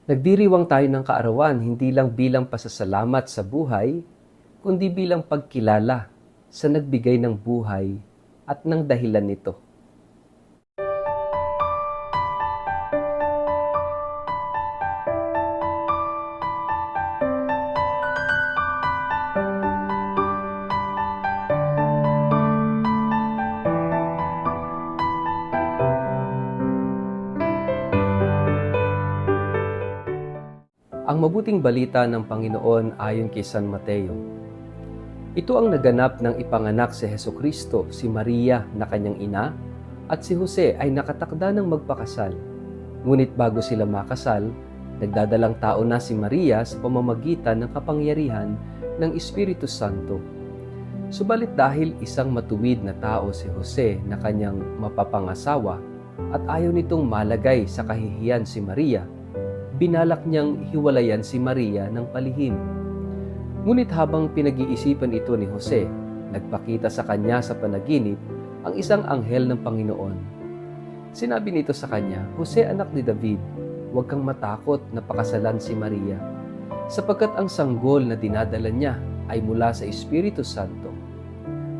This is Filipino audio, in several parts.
Nagdiriwang tayo ng kaarawan hindi lang bilang pasasalamat sa buhay, kundi bilang pagkilala sa nagbigay ng buhay at ng dahilan nito. Ang mabuting balita ng Panginoon ayon kay San Mateo. Ito ang naganap ng ipanganak si Hesukristo, si Maria na kanyang ina, at si Jose ay nakatakda ng magpakasal. Ngunit bago sila makasal, nagdadalang tao na si Maria sa pamamagitan ng kapangyarihan ng Espiritu Santo. Subalit dahil isang matuwid na tao si Jose na kanyang mapapangasawa at ayaw nitong malagay sa kahihiyan si Maria, binalak niyang hiwalayan si Maria ng palihim. Ngunit habang pinag-iisipan ito ni Jose, nagpakita sa kanya sa panaginip ang isang anghel ng Panginoon. Sinabi nito sa kanya, "Jose, anak ni David, huwag kang matakot na pakasalan si Maria, sapagkat ang sanggol na dinadala niya ay mula sa Espiritu Santo.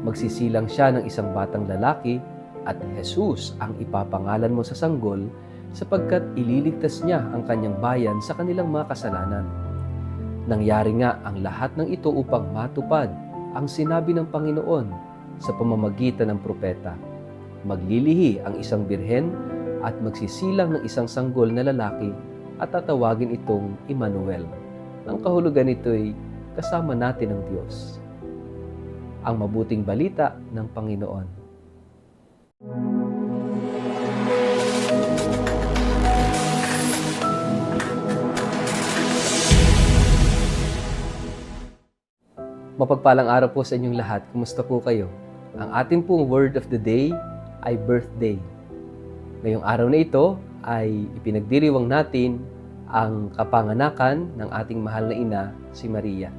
Magsisilang siya ng isang batang lalaki at Jesus ang ipapangalan mo sa sanggol, sapagkat ililigtas niya ang kanyang bayan sa kanilang mga kasalanan." Nangyari nga ang lahat ng ito upang matupad ang sinabi ng Panginoon sa pamamagitan ng propeta. Maglilihi ang isang birhen at magsisilang ng isang sanggol na lalaki at tatawagin itong Emmanuel. Ang kahulugan nito'y kasama natin ng Diyos. Ang mabuting balita ng Panginoon. Mapagpalang araw po sa inyong lahat. Kumusta po kayo? Ang ating pong word of the day ay birthday. Ngayong araw na ito ay ipinagdiriwang natin ang kapanganakan ng ating mahal na ina, si Maria.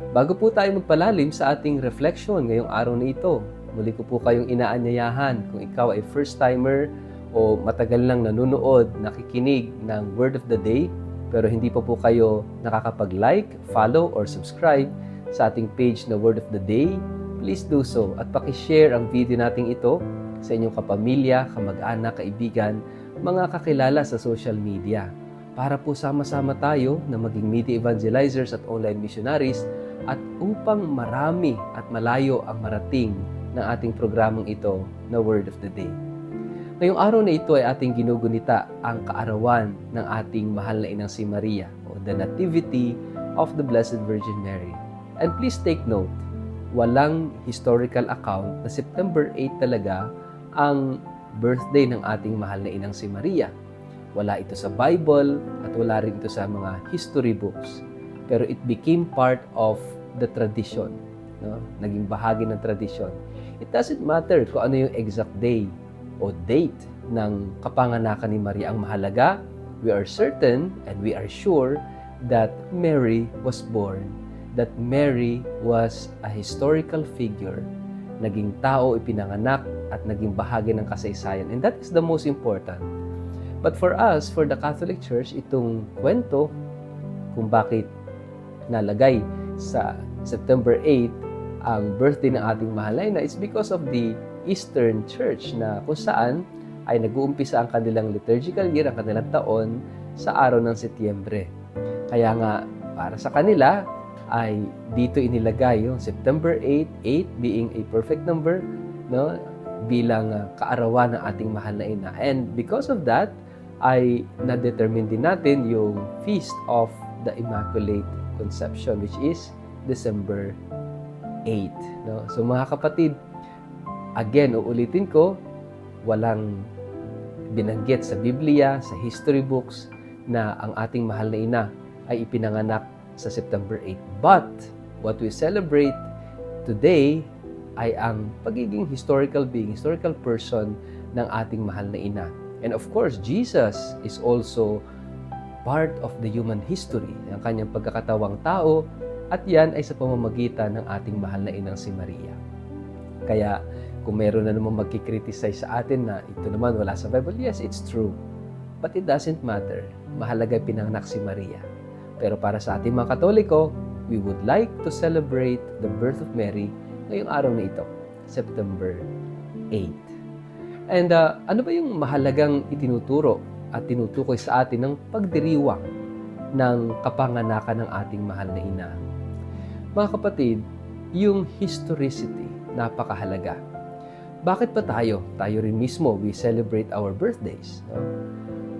Bago po tayo magpalalim sa ating reflection ngayong araw na ito, muli ko po kayong inaanyayahan kung ikaw ay first-timer o matagal nang nanonood, nakikinig ng word of the day, pero hindi pa po kayo nakakapag-like, follow, or subscribe sa ating page na Word of the Day, please do so at pakishare ang video nating ito sa inyong kapamilya, kamag-anak, kaibigan, mga kakilala sa social media para po sama-sama tayo na maging media evangelizers at online missionaries at upang marami at malayo ang marating ng ating programang ito na Word of the Day. Ngayong araw na ito ay ating ginugunita ang kaarawan ng ating mahal na inang si Maria o the Nativity of the Blessed Virgin Mary. And please take note, walang historical account na September 8 talaga ang birthday ng ating mahal na inang si Maria. Wala ito sa Bible at wala rin ito sa mga history books. Pero it became part of the tradition. No? Naging bahagi ng tradition. It doesn't matter kung ano yung exact day o date ng kapanganakan ni Maria. Ang mahalaga, we are certain and we are sure that Mary was born. That Mary was a historical figure, naging tao, ipinanganak, at naging bahagi ng kasaysayan. And that is the most important. But for us, for the Catholic Church, itong kwento kung bakit nalagay sa September 8 ang birthday ng ating mahal na ina is because of the Eastern Church na kung saan ay nag-uumpisa ang kanilang liturgical year, ang kanilang taon, sa araw ng Setyembre. Kaya nga, para sa kanila, ay dito inilagay yung September 8, 8 being a perfect number, no, bilang kaarawan ng ating mahal na ina. And because of that, ay na-determine din natin yung Feast of the Immaculate Conception, which is December 8. No? So mga kapatid, again, uulitin ko, walang binanggit sa Biblia, sa history books, na ang ating mahal na ina ay ipinanganak sa September 8. But what we celebrate today ay ang pagiging historical being, historical person ng ating mahal na ina. And of course, Jesus is also part of the human history, ang kanyang pagkakatawang tao, at yan ay sa pamamagitan ng ating mahal na inang si Maria. Kaya kung meron na naman magkikriticize sa atin na ito naman wala sa Bible, yes, it's true. But it doesn't matter. Mahalaga pinanganak si Maria. Pero para sa ating mga Katoliko, we would like to celebrate the birth of Mary ngayong araw na ito, September 8. And ano ba yung mahalagang itinuturo at tinutukoy sa atin ng pagdiriwang ng kapanganakan ng ating mahal na ina? Mga kapatid, yung historicity, napakahalaga. Bakit pa tayo rin mismo, we celebrate our birthdays. No?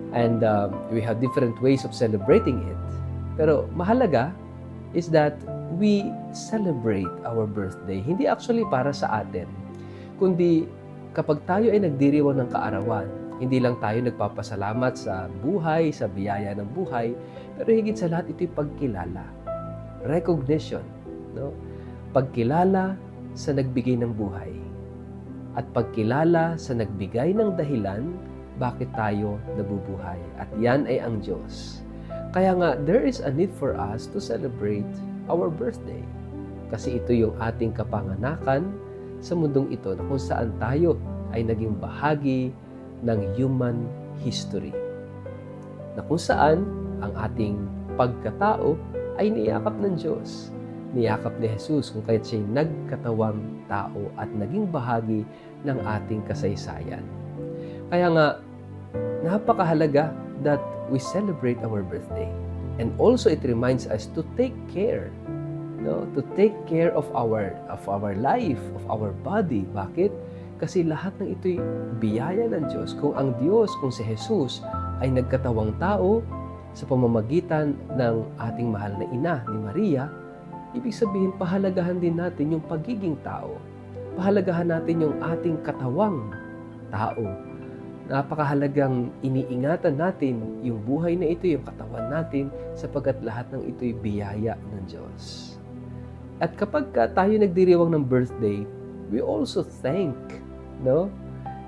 And we have different ways of celebrating it. Pero mahalaga is that we celebrate our birthday. Hindi actually para sa atin, kundi kapag tayo ay nagdiriwang ng kaarawan, hindi lang tayo nagpapasalamat sa buhay, sa biyaya ng buhay, pero higit sa lahat ito'y pagkilala. Recognition. No? Pagkilala sa nagbigay ng buhay. At pagkilala sa nagbigay ng dahilan bakit tayo nabubuhay. At yan ay ang Diyos. Kaya nga, there is a need for us to celebrate our birthday. Kasi ito yung ating kapanganakan sa mundong ito na kung saan tayo ay naging bahagi ng human history. Na kung saan ang ating pagkatao ay niyakap ng Diyos. Niyakap ni Jesus kung kaya't siya'y nagkatawang tao at naging bahagi ng ating kasaysayan. Kaya nga, napakahalaga that we celebrate our birthday. And also it reminds us to take care, to take care of our life, of our body. Bakit? Kasi lahat ng ito'y biyaya ng Diyos. Kung ang Diyos, kung si Jesus ay nagkatawang tao sa pamamagitan ng ating mahal na ina ni Maria, ibig sabihin pahalagahan din natin yung pagiging tao. Pahalagahan natin yung ating katawang tao. Napakahalagang iniingatan natin yung buhay na ito, yung katawan natin, sapagkat lahat ng ito'y biyaya ng Diyos. At kapag tayo nagdiriwang ng birthday, we also thank,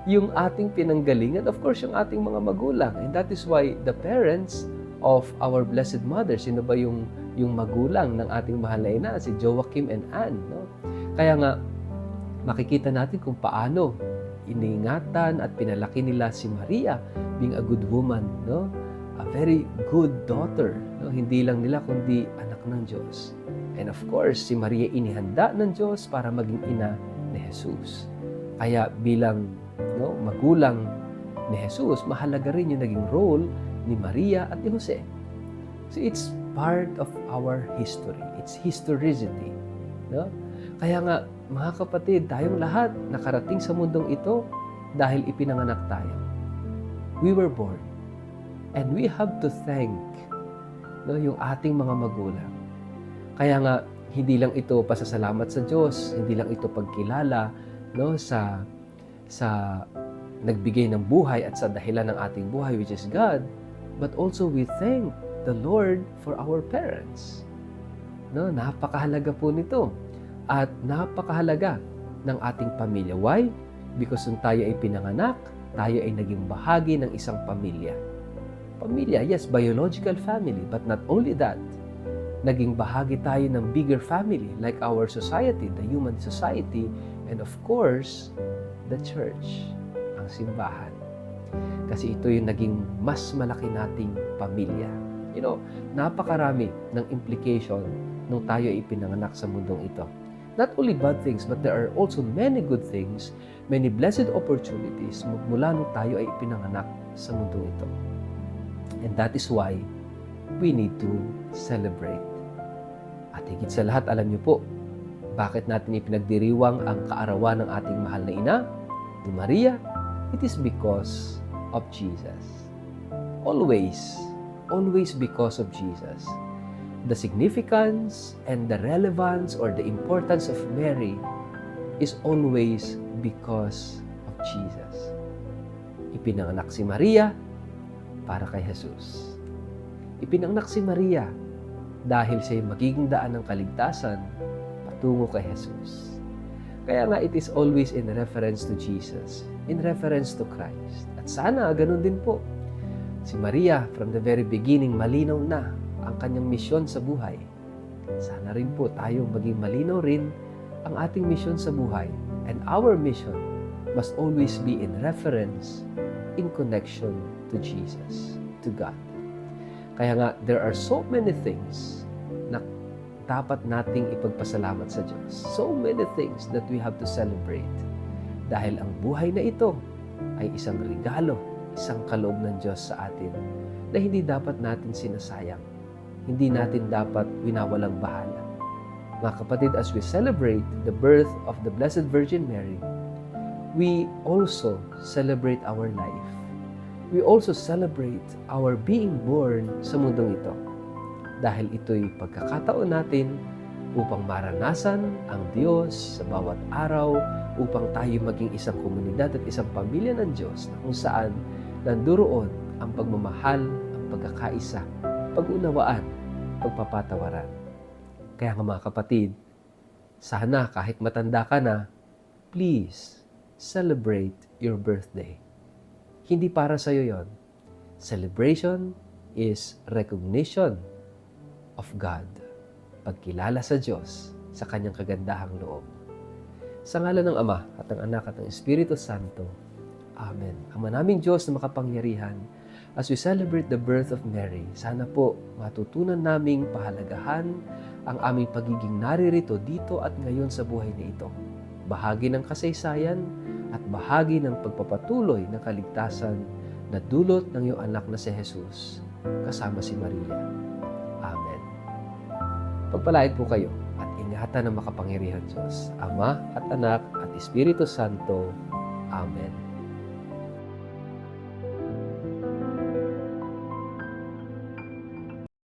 yung ating pinanggalingan, of course, yung ating mga magulang. And that is why the parents of our Blessed Mother, sino ba yung magulang ng ating mahal na ina, si Joachim and Anne. Kaya nga, makikita natin kung paano iniingatan at pinalaki nila si Maria being a good woman, a very good daughter, hindi lang nila kundi anak ng Diyos. And of course, si Maria inihanda ng Diyos para maging ina ni Jesus. Kaya bilang magulang ni Jesus, mahalaga rin yung naging role ni Maria at ni Jose. So it's part of our history. It's historicity. Kaya nga, mga kapatid, tayong lahat nakarating sa mundong ito dahil ipinanganak tayo. We were born. And we have to thank yung ating mga magulang. Kaya nga, hindi lang ito pasasalamat sa Diyos, hindi lang ito pagkilala sa nagbigay ng buhay at sa dahilan ng ating buhay, which is God, but also we thank the Lord for our parents. Napakahalaga po nito. At napakahalaga ng ating pamilya. Why? Because nung tayo ay pinanganak, tayo ay naging bahagi ng isang pamilya. Pamilya, yes, biological family, but not only that, naging bahagi tayo ng bigger family like our society, the human society, and of course, the church, ang simbahan. Kasi ito yung naging mas malaki nating pamilya. Napakarami ng implication nung tayo ay pinanganak sa mundong ito. Not only bad things, but there are also many good things, many blessed opportunities mula nung tayo ay ipinanganak sa mundo ito. And that is why we need to celebrate. At higit sa lahat, alam niyo po, bakit natin ipinagdiriwang ang kaarawan ng ating mahal na ina, ni Maria? It is because of Jesus. Always because of Jesus. The significance and the relevance or the importance of Mary is always because of Jesus. Ipinanganak si Maria para kay Jesus. Ipinanganak si Maria dahil siya'y magiging daan ng kaligtasan patungo kay Jesus. Kaya nga it is always in reference to Jesus, in reference to Christ. At sana ganun din po. Si Maria, from the very beginning, malinaw na ang kanyang misyon sa buhay. Sana rin po tayo maging malinaw rin ang ating misyon sa buhay. And our mission must always be in reference in connection to Jesus, to God. Kaya nga, there are so many things na dapat nating ipagpasalamat sa Diyos. So many things that we have to celebrate. Dahil ang buhay na ito ay isang regalo, isang kaloob ng Diyos sa atin na hindi dapat natin sinasayang. Hindi natin dapat winawalang bahala. Mga kapatid, as we celebrate the birth of the Blessed Virgin Mary, we also celebrate our life. We also celebrate our being born sa mundong ito. Dahil ito'y pagkakataon natin upang maranasan ang Diyos sa bawat araw, upang tayo maging isang komunidad at isang pamilya ng Diyos na kung saan nanduroon ang pagmamahal, ang pagkakaisa, pag-unawaan, pagpapatawaran. Kaya nga mga kapatid, sana kahit matanda ka na, please celebrate your birthday. Hindi para sa iyo yon. Celebration is recognition of God. Pagkilala sa Diyos sa kanyang kagandahang loob. Sa ngalan ng Ama at ng Anak at ng Espiritu Santo. Amen. Ama naming Diyos na makapangyarihan, as we celebrate the birth of Mary, sana po matutunan naming pahalagahan ang aming pagiging naririto dito at ngayon sa buhay na ito. Bahagi ng kasaysayan at bahagi ng pagpapatuloy ng kaligtasan na dulot ng iyong anak na si Jesus kasama si Maria. Amen. Pagpalain po kayo at ingatan ng makapangyarihan Diyos, Ama at Anak at Espiritu Santo. Amen.